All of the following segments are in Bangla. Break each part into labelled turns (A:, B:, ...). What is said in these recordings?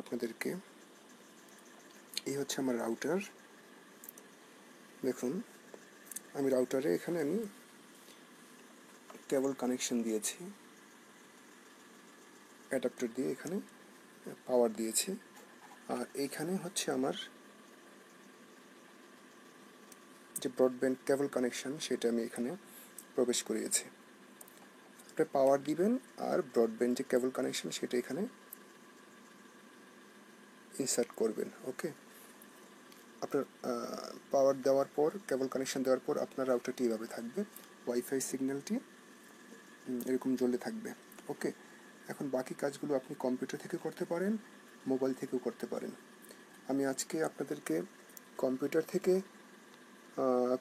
A: আপনাদেরকে এই হচ্ছে আমার রাউটার। দেখুন আমি রাউটারে এখানে আমি কেবল কানেকশন দিয়েছি, অ্যাডাপ্টার দিয়ে এখানে পাওয়ার দিয়েছি, আর এইখানে হচ্ছে আমার যে ব্রডব্যান্ড কেবল কানেকশন সেটা আমি এখানে প্রবেশ করিয়েছি। আপনি পাওয়ার দিবেন আর ব্রডব্যান্ড যে কেবল কানেকশন সেটা এখানে ইনসার্ট করবেন। ওকে, আপনার পাওয়ার দেওয়ার পর কেবল কানেকশন দেওয়ার পর আপনার রাউটারটি এভাবে থাকবে, ওয়াইফাই সিগন্যালটি এরকম জ্বলে থাকবে। ওকে, এখন বাকি কাজগুলো আপনি কম্পিউটার থেকে করতে পারেন, মোবাইল থেকেও করতে পারেন। আমি আজকে আপনাদেরকে কম্পিউটার থেকে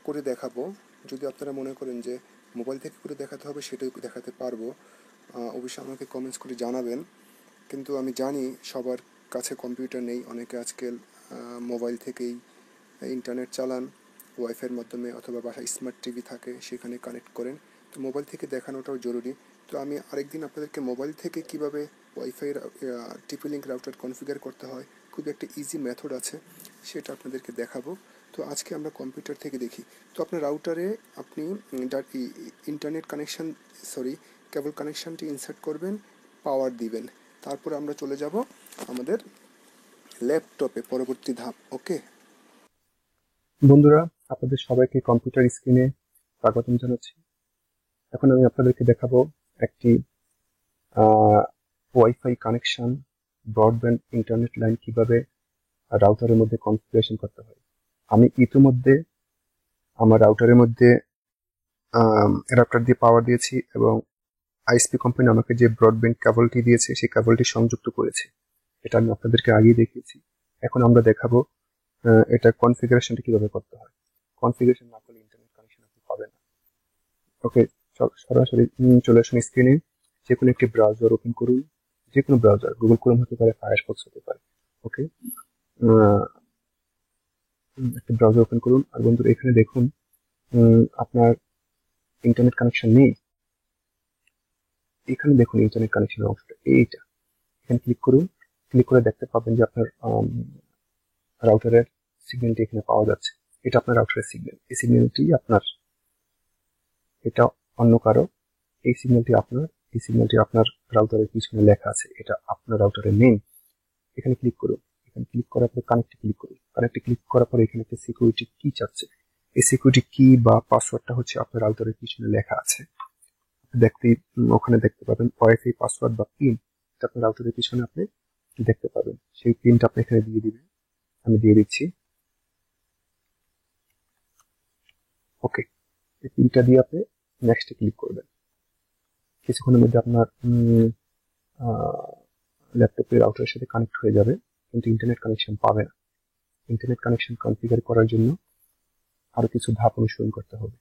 A: করে দেখাবো। যদি আপনারা মনে করেন যে মোবাইল থেকে করে দেখাতে হবে সেটাও দেখাতে পারবো, অবশ্যই আমাকে কমেন্টস করে জানাবেন। কিন্তু আমি জানি সবার কাছে কম্পিউটার নেই, অনেকে আজকাল মোবাইল থেকেই ইন্টারনেট চালান ওয়াইফাইয়ের মাধ্যমে, অথবা বাসায় স্মার্ট টিভি থাকে সেখানে কানেক্ট করেন। তো মোবাইল থেকে দেখানোটাও জরুরি। তো আমি আরেকদিন আপনাদেরকে মোবাইল থেকে কীভাবে ওয়াইফাইয়ের টিপি লিঙ্ক রাউটার কনফিগার করতে হয়, খুব একটা ইজি মেথড আছে, সেটা আপনাদেরকে দেখাবো। তো আজকে আমরা কম্পিউটার থেকে দেখি। তো আপনার রাউটারে আপনি ইন্টারনেট কানেকশান কেবল কানেকশানটি ইনসার্ট করবেন, পাওয়ার দিবেন, তারপর আমরা চলে যাব আমাদের ল্যাপটপে পরবর্তী ধাপ। ওকে
B: বন্ধুরা, আপনাদের সবাইকে কম্পিউটার স্ক্রিনে স্বাগতম জানাচ্ছি। এখন আমি আপনাদেরকে দেখাবো একটি wifi connection, broadband internet line কিভাবে রাউটারের মধ্যে কনফিগারেশন করতে হয়। আমি ইতিমধ্যে আমার রাউটারের মধ্যে অ্যাডাপ্টার দিয়ে পাওয়ার দিয়েছি এবং আইএসপি কোম্পানি আমাকে যে ব্রডব্যান্ড কেবলটি দিয়েছে সেই কেবলটি সংযুক্ত করেছে। এটা আমি আপনাদেরকে আগেই দেখিয়েছি। এখন আমরা দেখাবো এটা কনফিগারেশনটা কিভাবে করতে হয়। কনফিগারেশন না করলে ইন্টারনেট কানেকশন আপনি পাবেন না। ওকে, সরাসরি চলে আসুন স্ক্রিনে। যে কোনো একটি ব্রাউজার ওপেন করুন, যে কোনো ব্রাউজার, গুগল ক্রোম হতে পারে, ফায়ারফক্স হতে পারে। ওকে, একটা ব্রাউজার ওপেন করুন। আর বন্ধুরা এখানে দেখুন আপনার ইন্টারনেট কানেকশন নেই। এখানে দেখুন ইন্টারনেট কানেকশনের অংশটা এইটা, এখানে ক্লিক করুন। ক্লিক করে দেখতে পাবেন যে আপনার রাউটারের সিগন্যালটি এখানে পাওয়া যাচ্ছে। এটা আপনার রাউটারের সিগন্যাল। এই সিগন্যালটি আপনার, এটা অন্য কারো। এই সিগন্যালটি আপনার, এই সিগন্যালটি আপনার রাউটারের পিছনে লেখা আছে, এটা আপনার রাউটারের নেম। এখানে ক্লিক করুন। এখানে ক্লিক করার পর কানেক্টে ক্লিক করুন। কানেক্টে ক্লিক করার পর এখানে একটা সিকিউরিটি কি চাচ্ছে। এই সিকিউরিটি কি বা পাসওয়ার্ডটা হচ্ছে আপনার রাউটারের পিছনে লেখা আছে। ওখানে দেখতে পাবেন ওয়াইফাই পাসওয়ার্ড বা পিন, এটা আপনার রাউটারের পিছনে আপনি দেখতে পাবেন। সেই পিনটা আপনি এখানে দিয়ে দিবেন। আমি দিয়ে দিচ্ছি। ওকে, এই পিনটা দিয়ে আপনি নেক্সটে ক্লিক করবেন। কিছুক্ষণের মধ্যে আপনার ল্যাপটপের রাউটারের সাথে কানেক্ট হয়ে যাবে, কিন্তু ইন্টারনেট কানেকশন পাবে না। ইন্টারনেট কানেকশন কনফিগার করার জন্য আরো কিছু ধাপ অনুসরণ করতে হবে।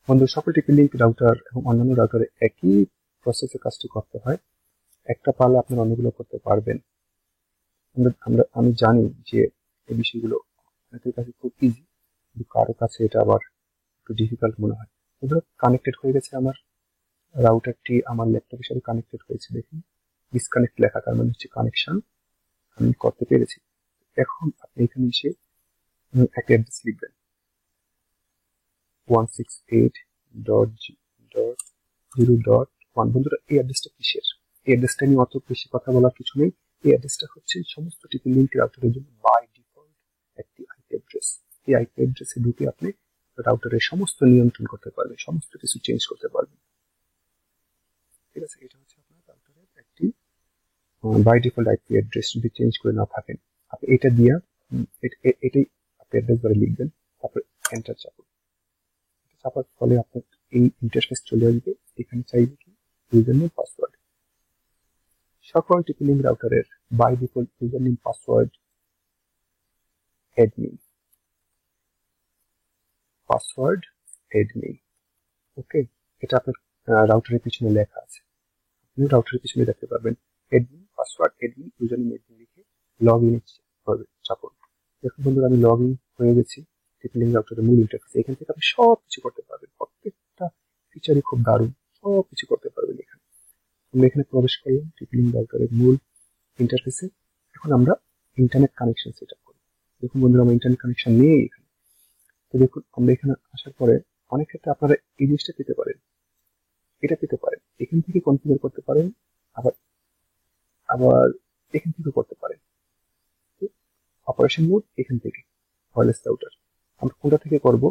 B: বন্ধু, সকল টিপি লিঙ্ক রাউটার এবং অন্যান্য রাউটারে একই প্রসেসে কাজটি করতে হয়। একটা পারলে আপনার অন্যগুলো করতে পারবেন। আমি জানি যে এই বিষয়গুলো অনেকের কাছে খুব ইজি, কিন্তু কারো কাছে এটা আবার একটু ডিফিকাল্ট মনে হয়। কানেক্টেড হয়ে গেছে আমার রাউটারটি, আমার ল্যাপটপের সাথে কানেক্টেড হয়েছে। দেখুন ডিসকানেক্ট লেখা, তার মানে হচ্ছে কানেকশন আমি করতে পেরেছি। এখন আপনি এখানে এসে একটা অ্যাড্রেস লিখবেন, 168.0.1। বন্ধুরা, এই অ্যাড্রেসটা কিসের? এই অ্যাড্রেসটা নিয়ে অত বেশি কথা বলার কিছু নেই। এই অ্যাড্রেসটা হচ্ছে সমস্ত টিপি লিঙ্ক রাউটারের জন্য বাই ডিফল্ট একটি আইপি অ্যাড্রেস। এই আইপি অ্যাড্রেসে ঢুকে আপনি রাউটারের সমস্ত নিয়ন্ত্রণ করতে পারবেন, সমস্ত কিছু চেঞ্জ করতে পারবেন। ঠিক আছে, এটা হচ্ছে আপনার রাউটারের একটি বাই ডিফল্ট আইপি অ্যাড্রেস। যদি চেঞ্জ করে না থাকেন, আপনি এটা দিয়ে এটাই আপনি অ্যাড্রেস বারে লিখবেন, তারপর এন্টার চাপুন। চাপার ফলে আপনার এই ইন্টারফেস চলে আসবে। এখানে চাইবে কি ইউজার নেম পাসওয়ার্ড। সকল টিপি লিঙ্ক রাউটারের by default username password admin, password admin. Okay, এটা আপনার রাউটারের পিছনে লেখা আছে। আপনি রাউটারের পিছনে দেখতে পারবেন admin, password admin, user name admin লিখে লগ ইন চাপুন। দেখুন বন্ধুরা, আমি লগ ইন হয়ে গেছি টিপি লিঙ্ক রাউটারের মূল ইন্টারফেস। এখান থেকে আপনি সব কিছু করতে পারবেন, প্রত্যেকটা ফিচারই খুব দারুণ, সব কিছু করতে পারবেন এখানে। আমরা এখানে প্রবেশ করলাম টিপলিং রাউটারের মূল ইন্টারফেসে। এখন আমরা ইন্টারনেট কানেকশন সেট আপ করি। দেখুন বন্ধুরা, আমার ইন্টারনেট কানেকশন নেই এখানে। তো দেখুন, আমরা এখানে আসার পরে অনেক ক্ষেত্রে আপনারা এই জিনিসটা পেতে পারেন, এটা পেতে পারেন, এখান থেকে কনফিগার করতে পারেন, আবার আবার এখান থেকে করতে পারেন। অপারেশন মোড এখান থেকে, ওয়্যারলেস রাউটার আমরা কোনটা থেকে করব,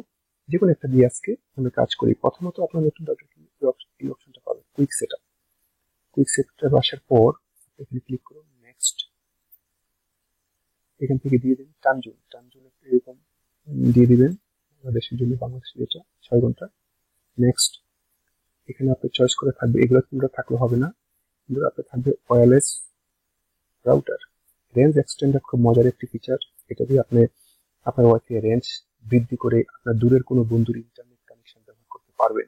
B: যে কোনো একটা দিয়ে আজকে আমরা কাজ করি। প্রথমত আপনার নতুন রাউটার এই অপশনটা পাবেন, কুইক সেটআপ। কুইক সেটআপ আসার পর এখানে ক্লিক করুন, নেক্সট। এখান থেকে দিয়ে দিন টাইম জোন, এরকম দিয়ে দিবেন বাংলাদেশের জন্য, বাংলাদেশের এটা 6 ঘন্টা। নেক্সট। এখানে আপনার চয়েস করে থাকবে, এগুলো তোমরা থাকলে হবে না, কিন্তু আপনার থাকবে ওয়্যারলেস রাউটার রেঞ্জ এক্সটেন্ডার। খুব মজার একটি ফিচার, এটা দিয়ে আপনি আপনার ওয়াইফাই রেঞ্জ বৃদ্ধি করে আপনার দূরের কোনো বন্ধুর ইন্টারনেট কানেকশন ব্যবহার করতে পারবেন।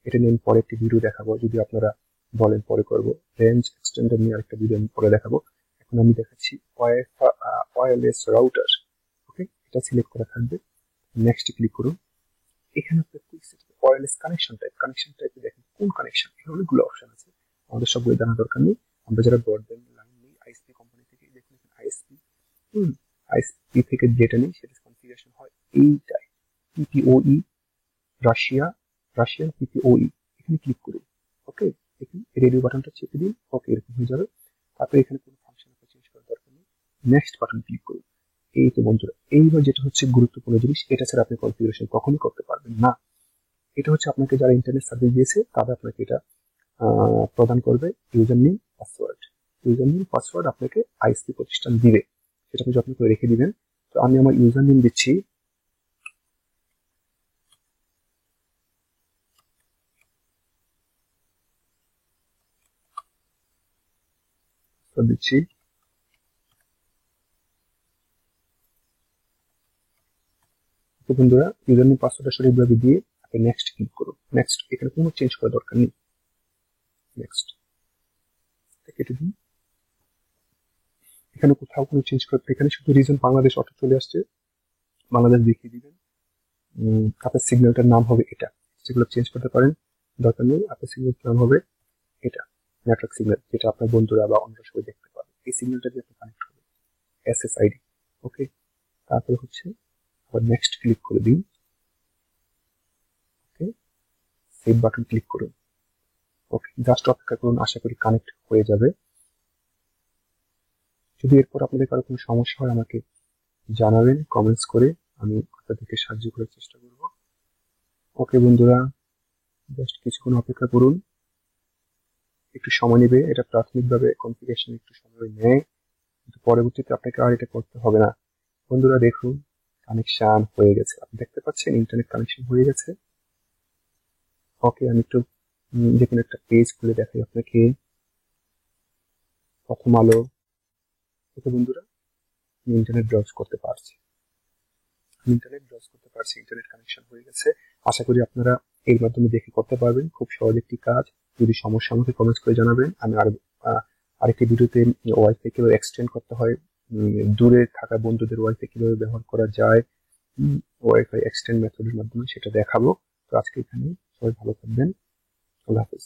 B: এটা নিয়ে আমি পরে একটি ভিডিও দেখাবো, যদি আপনারা বলেন পরে করব। রেঞ্জ এক্সটেন্ডার নিয়ে আরেকটা ভিডিও আমি পরে দেখাবো। এখন আমি দেখাচ্ছি ওয়্যারলেস রাউটার। ওকে, এটা সিলেক্ট করা থাকবে, নেক্সট ক্লিক করুন। এখানে আপনার কুইক সেটআপ ওয়্যারলেস কানেকশন টাইপে দেখেন কোন কানেকশন, এখানে অনেকগুলো অপশন আছে, আমাদের সবগুলো জানা দরকার নেই। আমরা যারা ব্রডব্যান্ড লাইন নেই আইএসপি কোম্পানি থেকে, দেখুন আইএসপি থেকে যেটা নেই সেটা কনফিগারেশন হয় এইটাই, পিপিওই রাশিয়ান পিপিওই। এখানে ক্লিক করুন। ওকে, এখানে রেডিও বাটনটা চেপে দিন। ওকে, এরকম হয়ে যাবে। তারপরে এখানে কোনো ফাংশন চেঞ্জ করার দরকার নেই, নেক্সট বাটন ক্লিক করুন। এই তো বন্ধুরা, এইবার যেটা হচ্ছে গুরুত্বপূর্ণ জিনিস, এটা ছাড়া আপনি কনফিগারেশন কখনোই করতে পারবেন না। এটা হচ্ছে আপনাকে যারা ইন্টারনেট সার্ভিস দিয়েছে তারা আপনাকে এটা প্রদান করবে, ইউজার নেম পাসওয়ার্ড আপনাকে আইএসপি প্রতিষ্ঠান দিবে, সেটা আপনি যত্ন করে রেখে দিবেন। তো আমি আমার ইউজার নেম দিচ্ছি, তো বন্ধুরা, ইউজার নেম পাসওয়ার্ডটা সঠিকভাবে দিয়ে আপনি নেক্সট ক্লিক করুন। নেক্সট, এখানে কোনো চেঞ্জ করার দরকার নেই, নেক্সট কেটে দিন। এখানে কোথাও কোনো চেঞ্জ করতে, এখানে শুধু রিজন বাংলাদেশ অটো চলে আসছে, বাংলাদেশ দেখিয়ে দিবেন। আপনার সিগন্যালটার নাম হবে এটা, সেগুলো চেঞ্জ করতে পারেন, দরকার নেই। আপনার সিগন্যালটার নাম হবে এটা, নেটওয়ার্ক সিগন্যাল, যেটা আপনার বন্ধুরা বা অন্য সবাই দেখতে পাবে। এই সিগন্যালটা দিয়ে আপনি কানেক্ট হবে, এসএসআইডি। ওকে, তারপরে হচ্ছে আবার নেক্সট ক্লিক করে দিন। ওকে, সেভ বাটন ক্লিক করুন। ওকে, জাস্ট অপেক্ষা করুন, আশা করি কানেক্ট হয়ে যাবে। যদি এরপর আপনাদের কারো কোনো সমস্যা হয় আমাকে জানাবেন কমেন্টস করে, আমি আপনাদেরকে সাহায্য করার চেষ্টা করব। ওকে বন্ধুরা, জাস্ট কিছুক্ষণ অপেক্ষা করুন, একটু সময় নেবে। এটা প্রাথমিকভাবে কনফিগারেশন একটু সময় নেয়, কিন্তু পরবর্তীতে আপনাকে আর এটা করতে হবে না। বন্ধুরা দেখুন, কানেকশন হয়ে গেছে, আপনি দেখতে পাচ্ছেন ইন্টারনেট কানেকশন হয়ে গেছে। ওকে, আমি একটু যে কোনো একটা পেজ খুলে দেখাই আপনাকে, প্রথম আলো। ওকে বন্ধুরা, আমি ইন্টারনেট ব্রাউজ করতে পারছি, ইন্টারনেট কানেকশন হয়ে গেছে। আশা করি আপনারা এর মাধ্যমে দেখে করতে পারবেন, খুব সহজ একটি কাজ। যদি সমস্যা আমাকে কমেন্টস করে জানাবেন, আমি আরেকটি ভিডিওতে ওয়াইফাই কিভাবে এক্সটেন্ড করতে হয়, দূরে থাকা বন্ধুদের ওয়াইফাই কিভাবে ব্যবহার করা যায় ওয়াইফাই এক্সটেন্ড মেথডের মাধ্যমে, সেটা দেখাবো। তো আজকে এখানে সবাই ভালো থাকবেন, আল্লাহ হাফেজ।